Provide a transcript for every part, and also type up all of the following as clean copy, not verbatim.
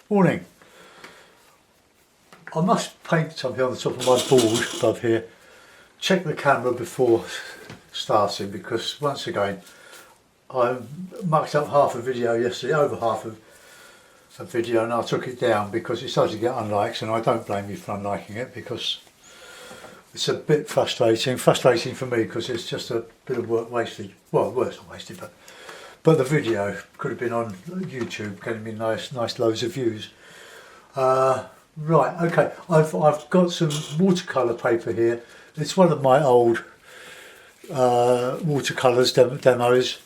Morning. I must paint something on the top of my board above here. Check the camera before starting, because once again I mucked up half a video yesterday, over half of a video, and I took it down because it started to get unlikes, and I don't blame you for unliking it because it's a bit frustrating for me because it's just a bit of work wasted. Well, work's not wasted, but the video could have been on YouTube, getting me nice loads of views. Right, okay, I've got some watercolour paper here. It's one of my old watercolours demos.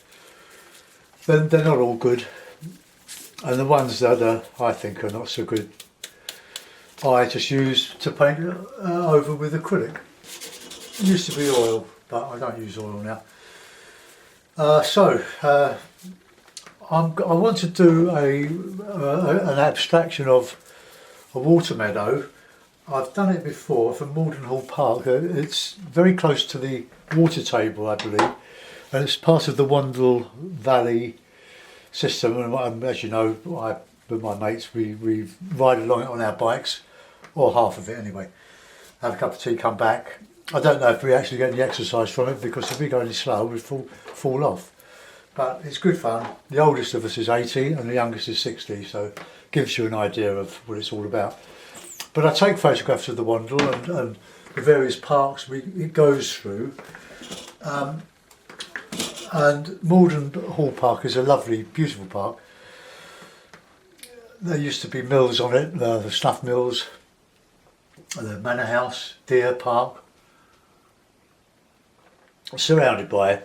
They're not all good, and the ones that I think are not so good I just use to paint over with acrylic. It used to be oil, but I don't use oil now. I want to do an abstraction of a water meadow. I've done it before for Hall Park. It's very close to the water table, I believe, and it's part of the Wandle Valley system. And as you know, with my mates, we ride along it on our bikes, or half of it anyway. Have a cup of tea, come back. I don't know if we actually get any exercise from it, because if we go any slow, we fall off. But it's good fun. The oldest of us is 80 and the youngest is 60, so it gives you an idea of what it's all about. But I take photographs of the Wandle and the various parks it goes through. And Malden Hall Park is a lovely, beautiful park. There used to be mills on it, the snuff mills, the Manor House, Deer Park, surrounded by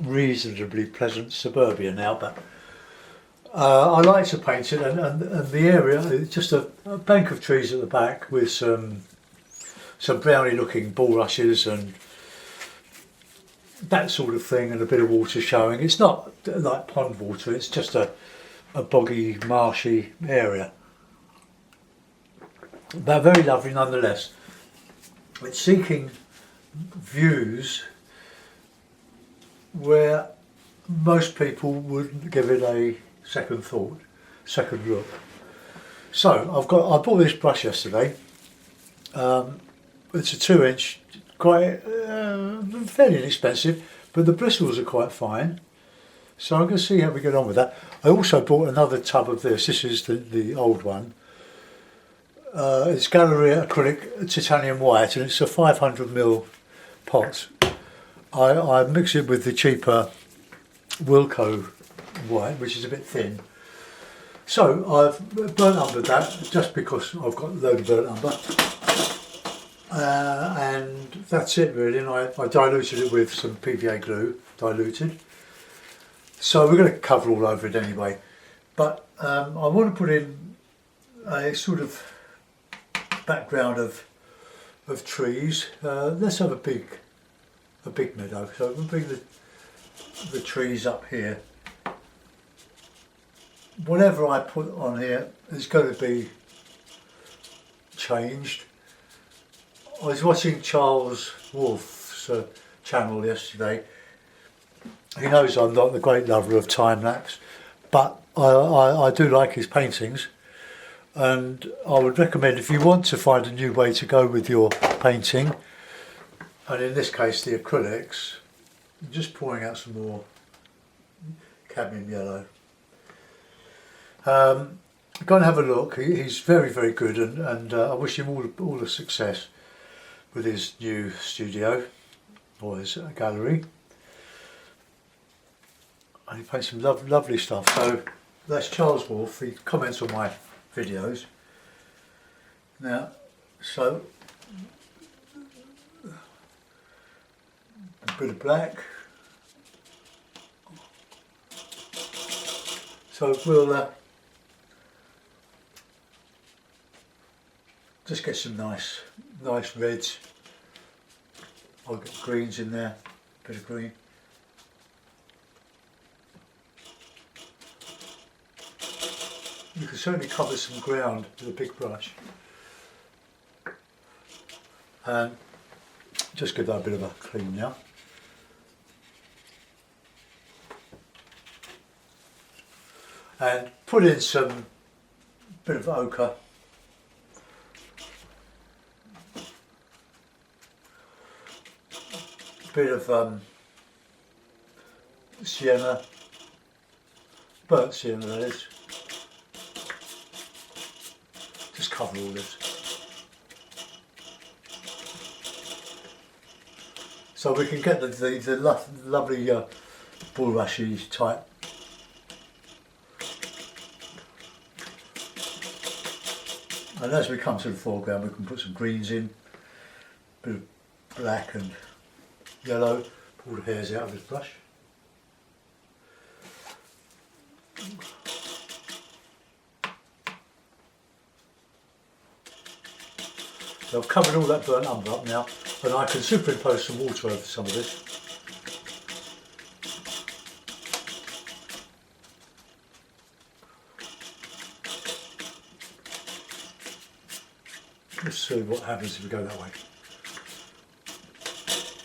reasonably pleasant suburbia now, but I like to paint it, and the area, it's just a bank of trees at the back with some browny looking bulrushes and that sort of thing, and a bit of water showing. It's not like pond water, it's just a boggy, marshy area, but very lovely nonetheless. It's seeking views where most people wouldn't give it a second look. So I bought this brush yesterday. It's a 2-inch, quite fairly inexpensive, but the bristles are quite fine. So I'm going to see how we get on with that. I also bought another tub of this. This is the old one. It's Galleria acrylic titanium white, and it's a 500ml pot. I mix it with the cheaper Wilco white, which is a bit thin. So I've burnt umbered that just because I've got a load of burnt umber. And that's it really, and I diluted it with some PVA glue, diluted. So we're going to cover all over it anyway. But I want to put in a sort of background of trees. Let's have a big meadow. So we'll bring the trees up here. Whatever I put on here is going to be changed. I was watching Charles Wolf's channel yesterday. He knows I'm not the great lover of time lapse, but I do like his paintings, and I would recommend, if you want to find a new way to go with your painting, and in this case the acrylics, I'm just pouring out some more cadmium yellow. Go and have a look. He's very good, and I wish him all the success with his new studio or his gallery. And he paints some lovely stuff. So that's Charles Wolf. He comments on my videos. Now, so a bit of black. So we'll just get some nice reds. I'll get greens in there, a bit of green. You can certainly cover some ground with a big brush. And just give that a bit of a clean now. And put in some bit of ochre, bit of sienna, burnt sienna that is. Just cover all this. So we can get the lovely bulrushy type. And as we come to the foreground, we can put some greens in, a bit of black and yellow, pull the hairs out of this brush. So I've covered all that burnt umber up now, and I can superimpose some water over some of this. Let's see what happens if we go that way.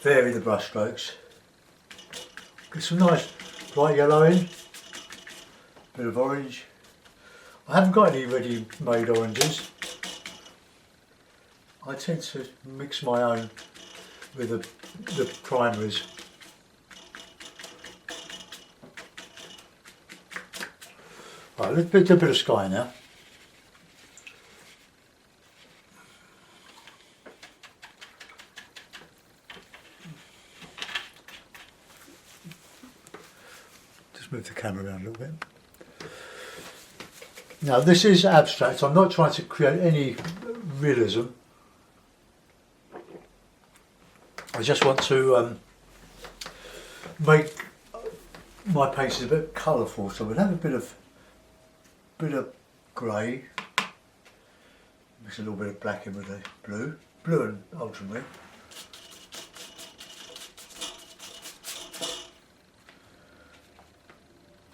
Vary the brush strokes. Get some nice bright yellow in, bit of orange. I haven't got any ready-made oranges. I tend to mix my own with the primaries. Right, let's do a bit of sky now. Just move the camera around a little bit. Now this is abstract, I'm not trying to create any realism. I just want to make my paintings a bit colourful, so we'll have a bit of grey, mix a little bit of black in with the blue and ultramarine.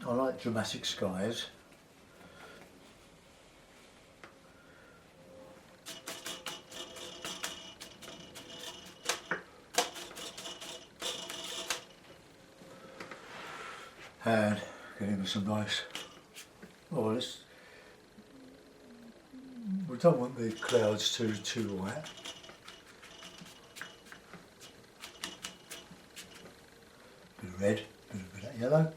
I like dramatic skies. And get in with some nice, we don't want the clouds too white. Bit of red, bit of that yellow.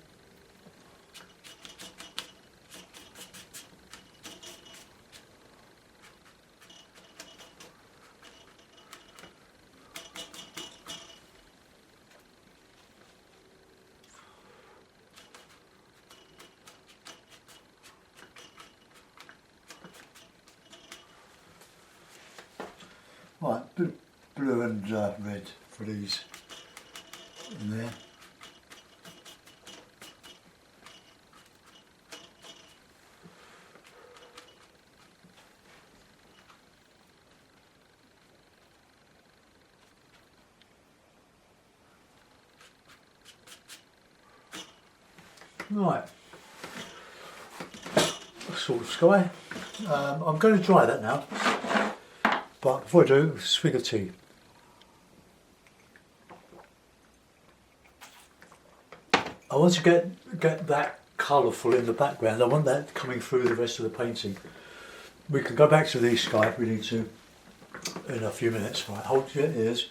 Right, bit of blue and red for these in there. Right, sort of sky. I'm going to dry that now. But before I do, a swig of tea. I want to get that colourful in the background. I want that coming through the rest of the painting. We can go back to the sky if we need to in a few minutes. Right, hold your ears.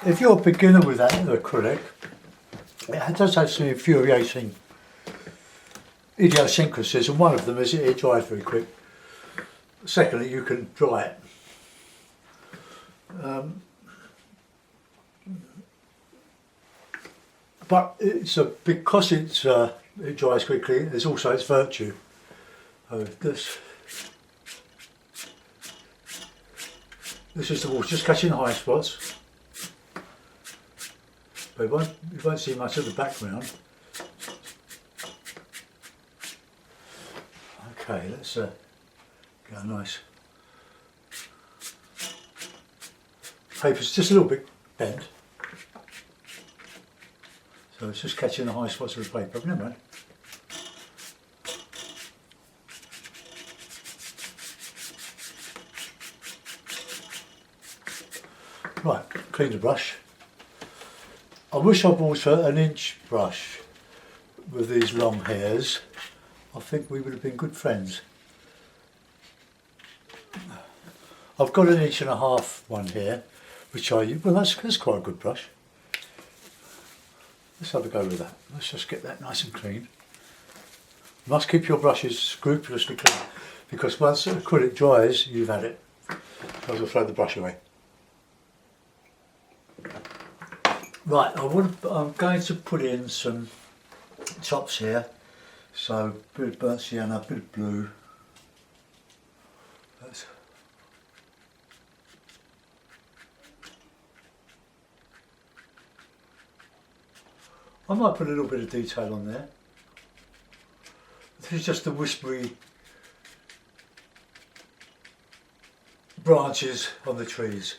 If you're a beginner with that acrylic, it does have some infuriating idiosyncrasies, and one of them is it dries very quick. Secondly, you can dry it. But because it dries quickly, there's also its virtue. This is the water, just catching the high spots. But you won't see much of the background. Okay, let's get a nice paper's just a little bit bent. So it's just catching the high spots of the paper, but never mind. Right, clean the brush. I wish I bought an inch brush with these long hairs. I think we would have been good friends. I've got an 1.5 inch one here, which I use. Well, that's quite a good brush. Let's have a go with that. Let's just get that nice and clean. You must keep your brushes scrupulously clean, because once acrylic dries, you've had it. So I'll throw the brush away. Right, I'm going to put in some tops here. So a bit of burnt sienna, a bit of blue. I might put a little bit of detail on there. This is just the whispery branches on the trees.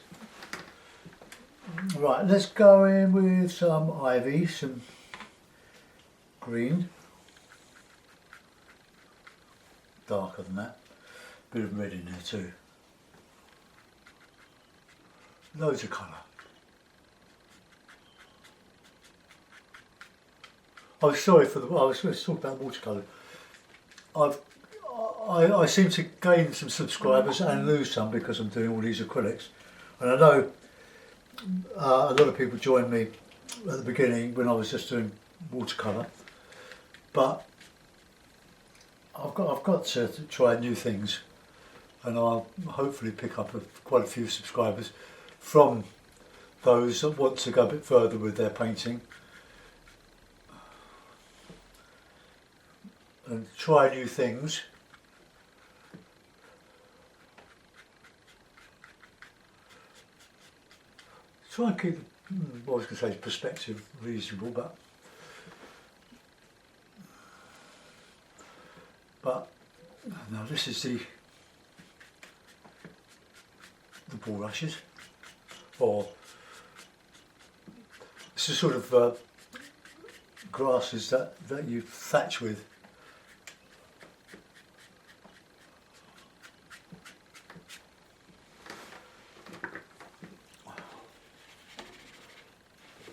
Right, let's go in with some ivy, some green, darker than that, bit of red in there too, loads of colour. Oh, sorry for the. I was going to talk about watercolour. I seem to gain some subscribers and lose some because I'm doing all these acrylics, and I know a lot of people joined me at the beginning when I was just doing watercolour, but I've got to try new things, and I'll hopefully pick up quite a few subscribers from those that want to go a bit further with their painting and try new things. Try and keep, what I was going to say, perspective reasonable, but now this is the bulrushes, or it's the sort of grasses that you thatch with.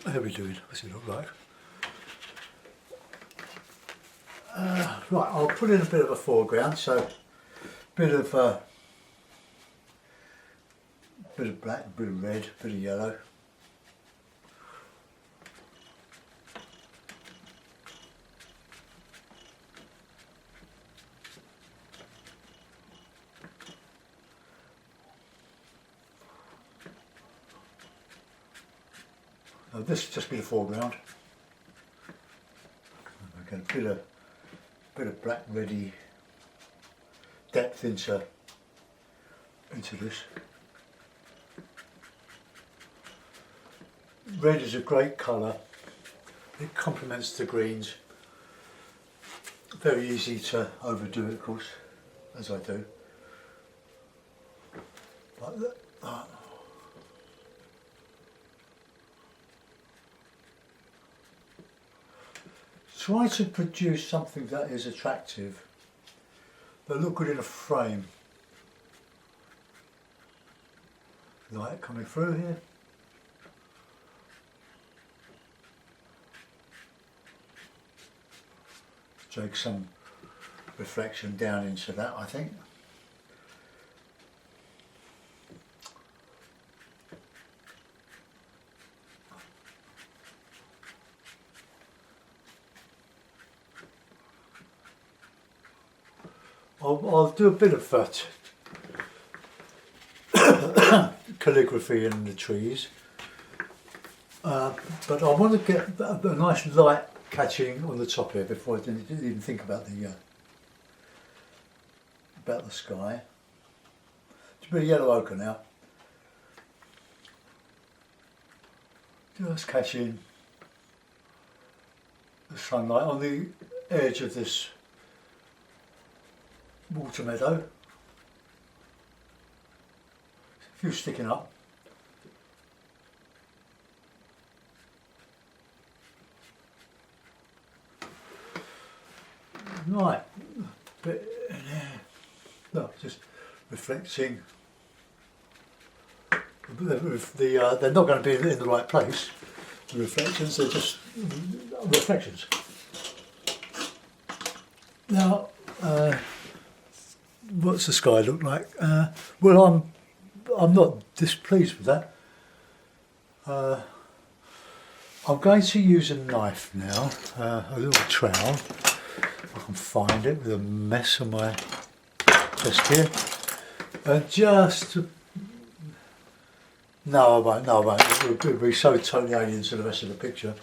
How are we doing? What's it look like? Right, I'll put in a bit of a foreground, so a bit of black, a bit of red, a bit of yellow. Now this will just be the foreground. Again, a bit of black, reddy depth into this. Red is a great colour. It complements the greens. Very easy to overdo it, of course, as I do. Like that. Try to produce something that is attractive, that look good in a frame. Light coming through here. Take some reflection down into that, I think. I'll do a bit of calligraphy in the trees, but I want to get a nice light catching on the top here before I didn't even think about the sky. It's a bit of yellow ochre now. Just catching the sunlight on the edge of this water meadow. A few sticking up. Right, but no, just reflecting. They're not going to be in the right place. The reflections, they're just reflections. Now, what's the sky look like? Well, I'm not displeased with that. I'm going to use a knife now, a little trowel. I can find it with a mess on my desk here. And just, no I won't, it would be so totally alien to the rest of the picture.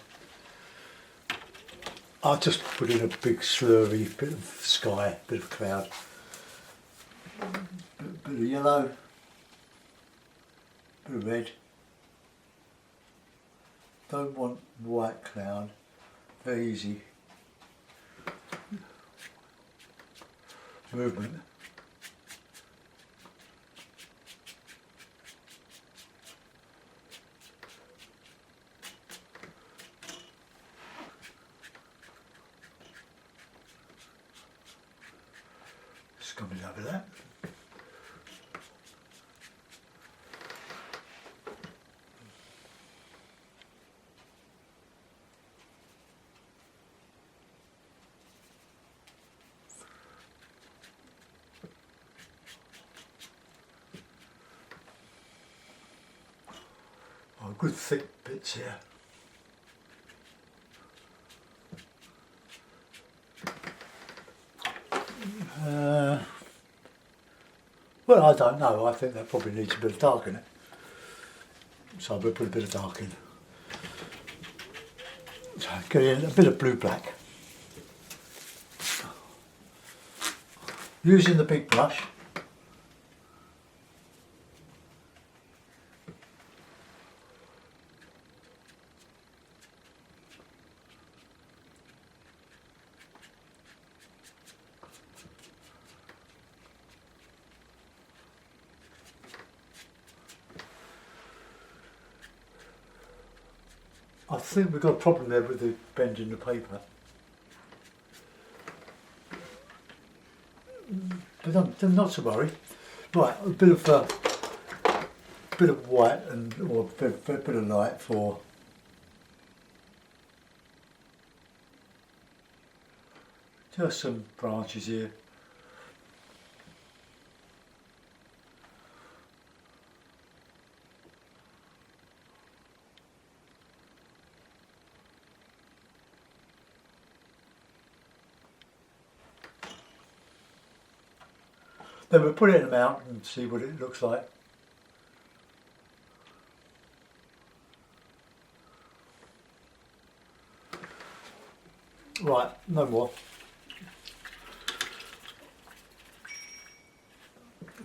I'll just put in a big slurry bit of sky, bit of cloud, bit of yellow, bit of red. Don't want white cloud, very easy. Movement. Just coming over that. Oh, good thick bits here. Well, I don't know. I think that probably needs a bit of dark in it. So I'm going to put a bit of dark in. So get in a bit of blue-black. Using the big brush. I think we've got a problem there with the bend in the paper. But not to worry. Right, a bit of white or a bit of light for just some branches here. Then we'll put it in a mount and see what it looks like. Right, no more.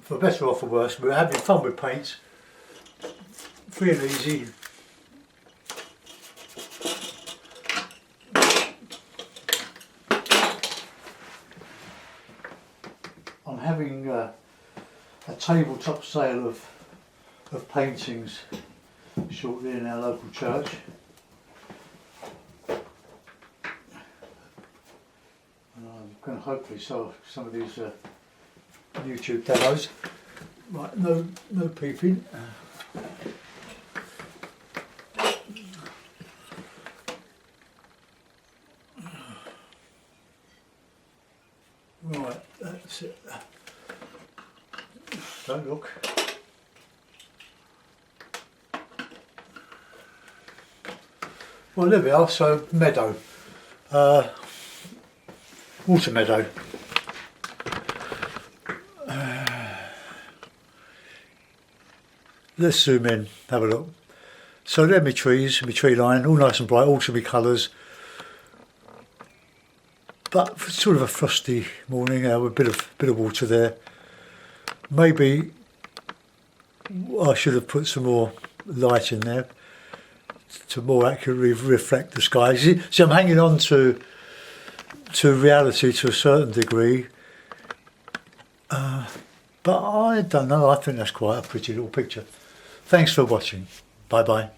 For better or for worse, we're having fun with paints. Free and easy. I'm having a tabletop sale of paintings shortly in our local church. And I'm going to hopefully sell some of these YouTube demos. Right, no peeping. Right, that's it. Don't look. Well, there we are. So Meadow, water meadow. Let's zoom in, have a look. So there are my trees, my tree line, all nice and bright, all to be colours. But sort of a frosty morning, with a bit of water there. Maybe I should have put some more light in there to more accurately reflect the sky. See, I'm hanging on to reality to a certain degree. But I don't know, I think that's quite a pretty little picture. Thanks for watching. Bye bye.